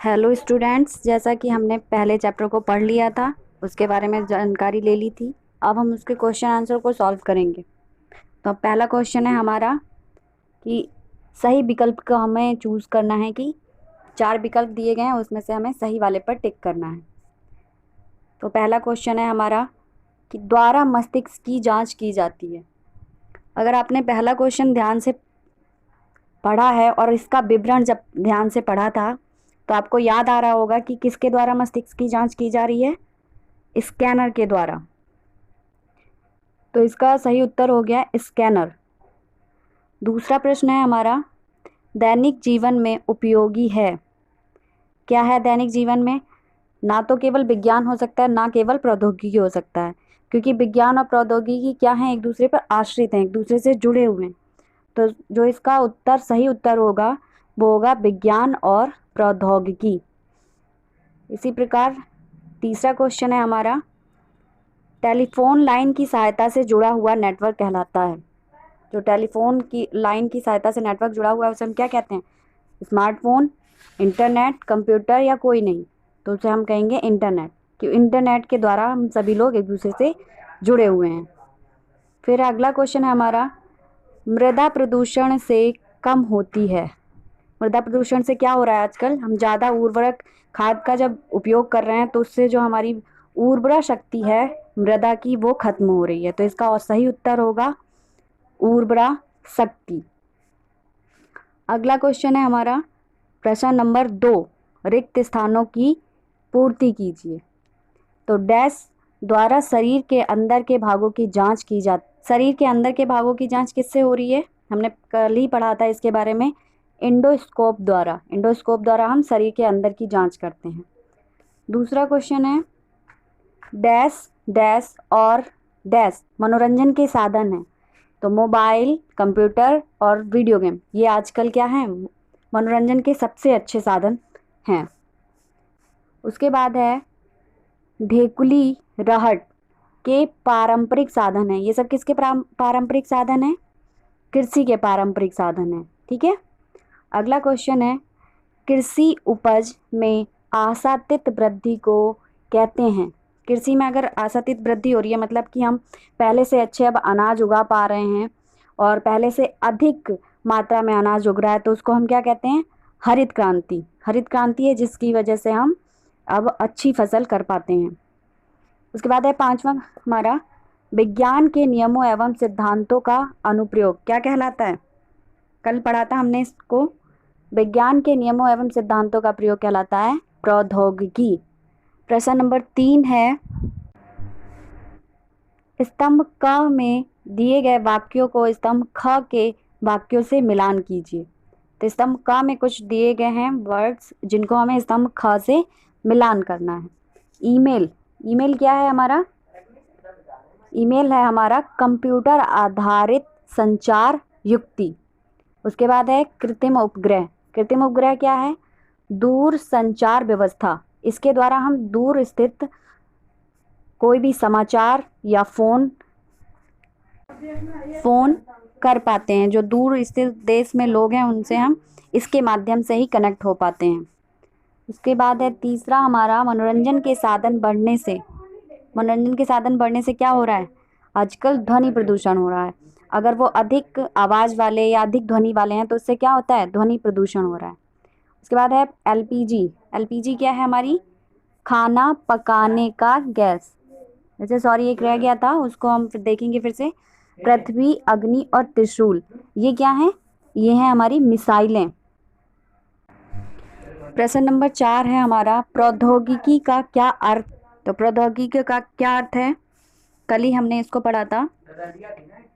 Hello students, जैसा कि हमने पहले चैप्टर को पढ़ लिया था, उसके बारे में जानकारी ले ली थी। अब हम उसके क्वेश्चन आंसर को सॉल्व करेंगे। तो अब पहला क्वेश्चन है हमारा कि सही विकल्प को हमें चूज़ करना है कि 4 विकल्प दिए गए हैं, उसमें से हमें सही वाले पर टिक करना है। तो पहला क्वेश्चन है हमारा कि द्वारा मस्तिष्क की जांच की जाती है। अगर आपने पहला क्वेश्चन ध्यान से पढ़ा है और इसका विवरण जब ध्यान से पढ़ा था, तो आपको याद आ रहा होगा कि किसके द्वारा मस्तिष्क की जांच की जा रही है? स्कैनर के द्वारा। तो इसका सही उत्तर हो गया स्कैनर। दूसरा प्रश्न है हमारा, दैनिक जीवन में उपयोगी है। क्या है दैनिक जीवन में? ना तो केवल विज्ञान हो सकता है, ना केवल प्रौद्योगिकी हो सकता है, क्योंकि विज्ञान और प्रौद्योगिकी क्या है, एक दूसरे पर आश्रित हैं, एक दूसरे से जुड़े हुए हैं। तो जो इसका उत्तर सही उत्तर होगा वो होगा विज्ञान और प्रौद्योगिकी। इसी प्रकार तीसरा क्वेश्चन है हमारा, टेलीफोन लाइन की सहायता से जुड़ा हुआ नेटवर्क कहलाता है। जो टेलीफोन की लाइन की सहायता से नेटवर्क जुड़ा हुआ है उसे हम क्या कहते हैं? स्मार्टफोन, इंटरनेट, कंप्यूटर या कोई नहीं? तो उसे हम कहेंगे इंटरनेट, कि इंटरनेट के द्वारा हम सभी लोग एक दूसरे से जुड़े हुए हैं। फिर अगला क्वेश्चन है हमारा, मृदा प्रदूषण से कम होती है। मृदा प्रदूषण से क्या हो रहा है आजकल? हम ज़्यादा उर्वरक खाद का जब उपयोग कर रहे हैं तो उससे जो हमारी उर्वरा शक्ति है मृदा की वो खत्म हो रही है। तो इसका सही उत्तर होगा उर्वरा शक्ति। अगला क्वेश्चन है हमारा प्रश्न नंबर 2, रिक्त स्थानों की पूर्ति कीजिए। तो डैश द्वारा शरीर के अंदर के भागों की जांच की जाती। शरीर के अंदर के भागों की जांच किससे हो रही है? हमने कल ही पढ़ा था इसके बारे में, इंडोस्कोप द्वारा। इंडोस्कोप द्वारा हम शरीर के अंदर की जांच करते हैं। दूसरा क्वेश्चन है, डैश डैश और डैश मनोरंजन के साधन हैं। तो मोबाइल, कंप्यूटर और वीडियो गेम ये आजकल क्या हैं? मनोरंजन के सबसे अच्छे साधन हैं। उसके बाद है ढेकुली रहट के पारंपरिक साधन हैं। ये सब किसके पारंपरिक साधन हैं? कृषि के पारंपरिक साधन हैं। ठीक है। अगला क्वेश्चन है, कृषि उपज में आशातीत वृद्धि को कहते हैं। कृषि में अगर आशातीत वृद्धि हो रही है मतलब कि हम पहले से अच्छे अब अनाज उगा पा रहे हैं और पहले से अधिक मात्रा में अनाज उग रहा है, तो उसको हम क्या कहते हैं? हरित क्रांति। हरित क्रांति है जिसकी वजह से हम अब अच्छी फसल कर पाते हैं। उसके बाद है पांचवा हमारा, विज्ञान के नियमों एवं सिद्धांतों का अनुप्रयोग क्या कहलाता है? कल पढ़ा था हमने इसको। विज्ञान के नियमों एवं सिद्धांतों का प्रयोग कहलाता है प्रौद्योगिकी। प्रश्न नंबर 3 है, स्तंभ क में दिए गए वाक्यों को स्तंभ ख के वाक्यों से मिलान कीजिए। तो स्तंभ क में कुछ दिए गए हैं वर्ड्स जिनको हमें स्तंभ ख से मिलान करना है। ईमेल। ईमेल क्या है हमारा? ईमेल है हमारा कंप्यूटर आधारित संचार युक्ति। उसके बाद है कृत्रिम उपग्रह। कृत्रिम उपग्रह क्या है? दूर संचार व्यवस्था। इसके द्वारा हम दूर स्थित कोई भी समाचार या फोन कर पाते हैं। जो दूर स्थित देश में लोग हैं उनसे हम इसके माध्यम से ही कनेक्ट हो पाते हैं। उसके बाद है तीसरा हमारा, मनोरंजन के साधन बढ़ने से। मनोरंजन के साधन बढ़ने से क्या हो रहा है? आजकल ध्वनि प्रदूषण हो रहा है। अगर वो अधिक आवाज़ वाले या अधिक ध्वनि वाले हैं तो उससे क्या होता है? ध्वनि प्रदूषण हो रहा है। उसके बाद है एलपीजी। एलपीजी क्या है हमारी? खाना पकाने का गैस। जैसे सॉरी एक रह गया था उसको हम फिर देखेंगे फिर से। पृथ्वी, अग्नि और त्रिशूल ये क्या है? ये हैं हमारी मिसाइलें। प्रश्न नंबर 4 है हमारा, प्रौद्योगिकी का क्या अर्थ? तो प्रौद्योगिकी का क्या अर्थ है? कल ही हमने इसको पढ़ा था।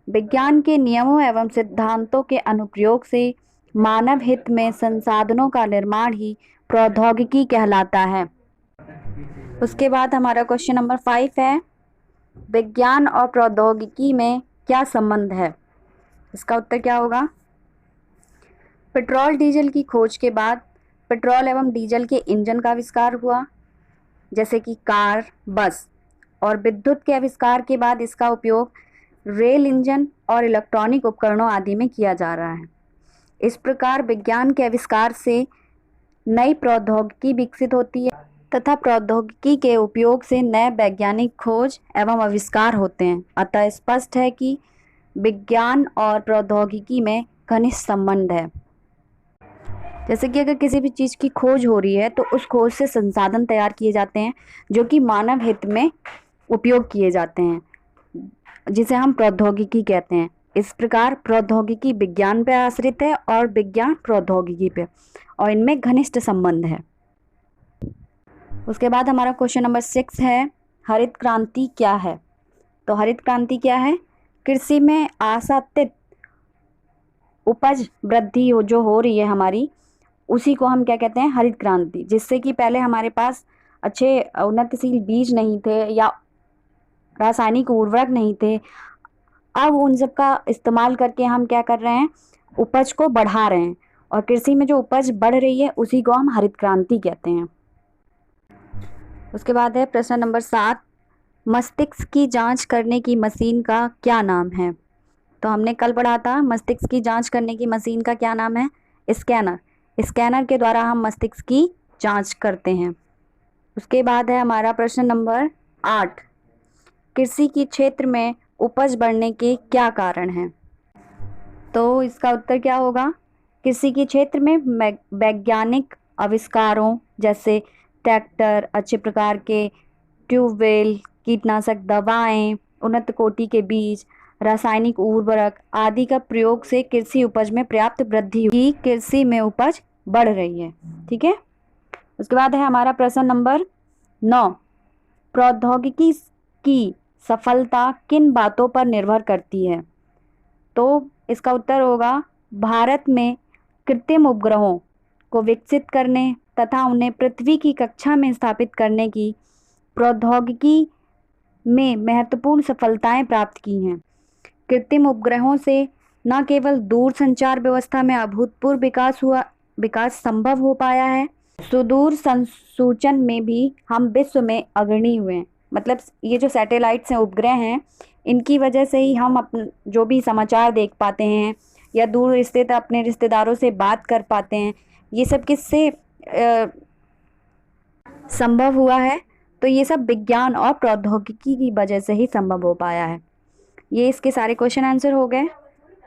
विज्ञान के नियमों एवं सिद्धांतों के अनुप्रयोग से मानव हित में संसाधनों का निर्माण ही प्रौद्योगिकी कहलाता है। उसके बाद हमारा क्वेश्चन नंबर 5 है, विज्ञान और प्रौद्योगिकी में क्या संबंध है? इसका उत्तर क्या होगा? पेट्रोल डीजल की खोज के बाद पेट्रोल एवं डीजल के इंजन का आविष्कार हुआ, जैसे कि कार, बस, और विद्युत के आविष्कार के बाद इसका उपयोग रेल इंजन और इलेक्ट्रॉनिक उपकरणों आदि में किया जा रहा है। इस प्रकार विज्ञान के आविष्कार से नई प्रौद्योगिकी विकसित होती है तथा प्रौद्योगिकी के उपयोग से नए वैज्ञानिक खोज एवं आविष्कार होते हैं। अतः स्पष्ट है कि विज्ञान और प्रौद्योगिकी में घनिष्ठ संबंध है। जैसे कि अगर किसी भी चीज़ की खोज हो रही है तो उस खोज से संसाधन तैयार किए जाते हैं जो कि मानव हित में उपयोग किए जाते हैं, जिसे हम प्रौद्योगिकी कहते हैं। इस प्रकार प्रौद्योगिकी विज्ञान पर आश्रित है और विज्ञान प्रौद्योगिकी पे, और इनमें घनिष्ठ संबंध है। उसके बाद हमारा क्वेश्चन नंबर 6 है, हरित क्रांति क्या है? तो हरित क्रांति क्या है? कृषि में आशातीत उपज वृद्धि जो हो रही है हमारी, उसी को हम क्या कहते हैं? हरित क्रांति। जिससे कि पहले हमारे पास अच्छे उन्नतशील बीज नहीं थे या रासायनिक उर्वरक नहीं थे, अब उन सब का इस्तेमाल करके हम क्या कर रहे हैं? उपज को बढ़ा रहे हैं, और कृषि में जो उपज बढ़ रही है उसी को हम हरित क्रांति कहते हैं। उसके बाद है प्रश्न नंबर 7, मस्तिष्क की जांच करने की मशीन का क्या नाम है? तो हमने कल पढ़ा था मस्तिष्क की जांच करने की मशीन का क्या नाम है? स्कैनर। स्कैनर के द्वारा हम मस्तिष्क की जांच करते हैं। उसके बाद है हमारा प्रश्न नंबर 8, कृषि के क्षेत्र में उपज बढ़ने के क्या कारण हैं? तो इसका उत्तर क्या होगा? कृषि के क्षेत्र में वैज्ञानिक आविष्कारों जैसे ट्रैक्टर, अच्छे प्रकार के ट्यूबवेल, कीटनाशक दवाएं, उन्नत कोटि के बीज, रासायनिक उर्वरक आदि का प्रयोग से कृषि उपज में पर्याप्त वृद्धि हुई, कृषि में उपज बढ़ रही है। ठीक है। उसके बाद है हमारा प्रश्न नंबर 9, प्रौद्योगिकी की सफलता किन बातों पर निर्भर करती है? तो इसका उत्तर होगा भारत में कृत्रिम उपग्रहों को विकसित करने तथा उन्हें पृथ्वी की कक्षा में स्थापित करने की प्रौद्योगिकी में महत्वपूर्ण सफलताएं प्राप्त की हैं। कृत्रिम उपग्रहों से न केवल दूर संचार व्यवस्था में अभूतपूर्व विकास संभव हो पाया है, सुदूर संसूचन में भी हम विश्व में अग्रणी हुए हैं। मतलब ये जो सैटेलाइट्स हैं, उपग्रह हैं, इनकी वजह से ही हम जो भी समाचार देख पाते हैं या दूर स्थित अपने रिश्तेदारों से बात कर पाते हैं। ये सब किससे संभव हुआ है? तो ये सब विज्ञान और प्रौद्योगिकी की वजह से ही संभव हो पाया है। ये इसके सारे क्वेश्चन आंसर हो गए।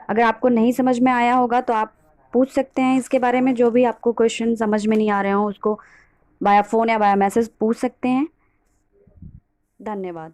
अगर आपको नहीं समझ में आया होगा तो आप पूछ सकते हैं इसके बारे में, जो भी आपको क्वेश्चन समझ में नहीं आ रहे हो उसको बाया फ़ोन या बाया मैसेज पूछ सकते हैं। धन्यवाद।